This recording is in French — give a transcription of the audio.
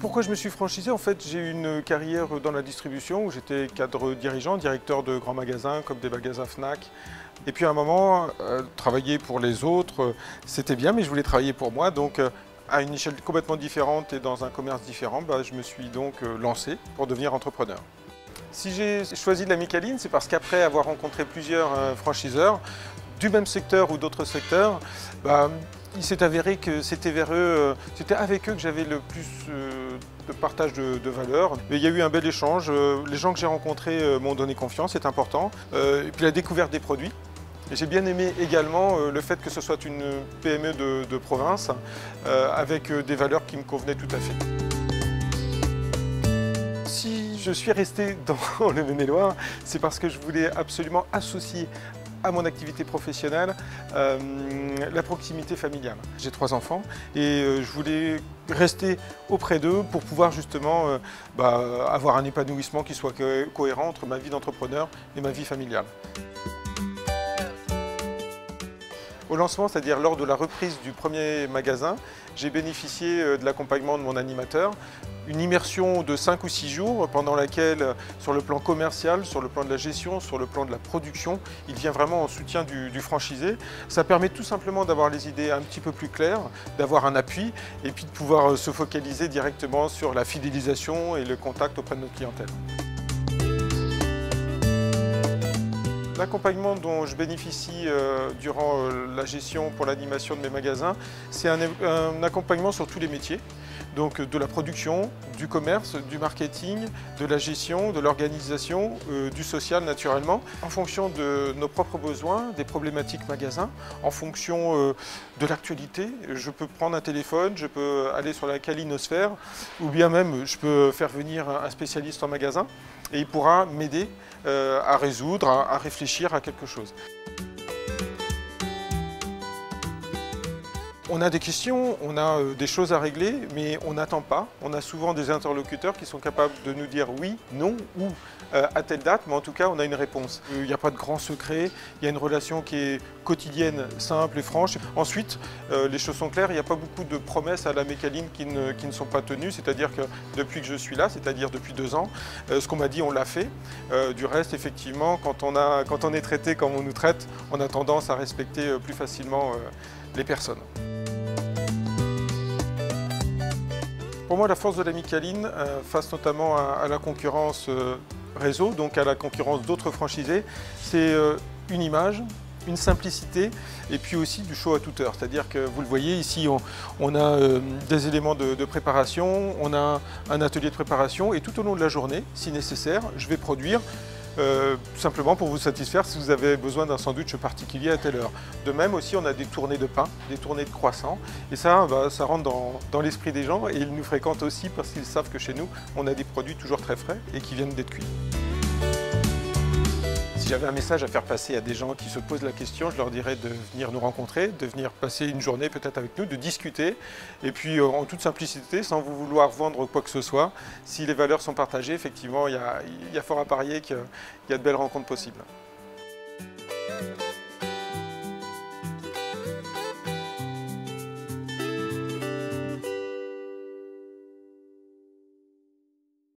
Pourquoi je me suis franchisé? En fait, j'ai eu une carrière dans la distribution où j'étais cadre dirigeant, directeur de grands magasins comme des magasins Fnac. Et puis à un moment, travailler pour les autres, c'était bien, mais je voulais travailler pour moi. Donc à une échelle complètement différente et dans un commerce différent, je me suis donc lancé pour devenir entrepreneur. Si j'ai choisi de la Micaline, c'est parce qu'après avoir rencontré plusieurs franchiseurs du même secteur ou d'autres secteurs, il s'est avéré que c'était avec eux que j'avais le plus de partage de valeurs. Mais il y a eu un bel échange. Les gens que j'ai rencontrés m'ont donné confiance, c'est important. Et puis la découverte des produits. Et j'ai bien aimé également le fait que ce soit une PME de province avec des valeurs qui me convenaient tout à fait. Si je suis resté dans le Maine-et-Loire, c'est parce que je voulais absolument associer à mon activité professionnelle la proximité familiale. J'ai 3 enfants et je voulais rester auprès d'eux pour pouvoir justement avoir un épanouissement qui soit cohérent entre ma vie d'entrepreneur et ma vie familiale. Au lancement, c'est-à-dire lors de la reprise du premier magasin, j'ai bénéficié de l'accompagnement de mon animateur, une immersion de 5 ou 6 jours pendant laquelle, sur le plan commercial, sur le plan de la gestion, sur le plan de la production, il vient vraiment en soutien du franchisé. Ça permet tout simplement d'avoir les idées un petit peu plus claires, d'avoir un appui et puis de pouvoir se focaliser directement sur la fidélisation et le contact auprès de notre clientèle. L'accompagnement dont je bénéficie durant la gestion pour l'animation de mes magasins, c'est un accompagnement sur tous les métiers. Donc de la production, du commerce, du marketing, de la gestion, de l'organisation, du social naturellement, en fonction de nos propres besoins, des problématiques magasins, en fonction de l'actualité. Je peux prendre un téléphone, je peux aller sur la Calinosphère, ou bien même je peux faire venir un spécialiste en magasin et il pourra m'aider à résoudre, à réfléchir à quelque chose. On a des questions, on a des choses à régler, mais on n'attend pas. On a souvent des interlocuteurs qui sont capables de nous dire oui, non ou à telle date, mais en tout cas on a une réponse. Il n'y a pas de grand secret, il y a une relation qui est quotidienne, simple et franche. Ensuite, les choses sont claires, il n'y a pas beaucoup de promesses à la Micaline qui ne sont pas tenues, c'est-à-dire que depuis que je suis là, c'est-à-dire depuis 2 ans, ce qu'on m'a dit on l'a fait. Du reste, effectivement, quand on est traité comme on nous traite, on a tendance à respecter plus facilement les personnes. Pour moi, la force de la Micaline, face notamment à la concurrence réseau, donc à la concurrence d'autres franchisés, c'est une image, une simplicité et puis aussi du show à toute heure. C'est-à-dire que vous le voyez ici, on a des éléments de préparation, on a un atelier de préparation et tout au long de la journée, si nécessaire, je vais produire simplement pour vous satisfaire si vous avez besoin d'un sandwich particulier à telle heure. De même aussi, on a des tournées de pain, des tournées de croissants. Et ça, ça rentre dans l'esprit des gens et ils nous fréquentent aussi parce qu'ils savent que chez nous, on a des produits toujours très frais et qui viennent d'être cuits. Si j'avais un message à faire passer à des gens qui se posent la question, je leur dirais de venir nous rencontrer, de venir passer une journée peut-être avec nous, de discuter. Et puis en toute simplicité, sans vous vouloir vendre quoi que ce soit, si les valeurs sont partagées, effectivement, il y a fort à parier qu'il y a de belles rencontres possibles.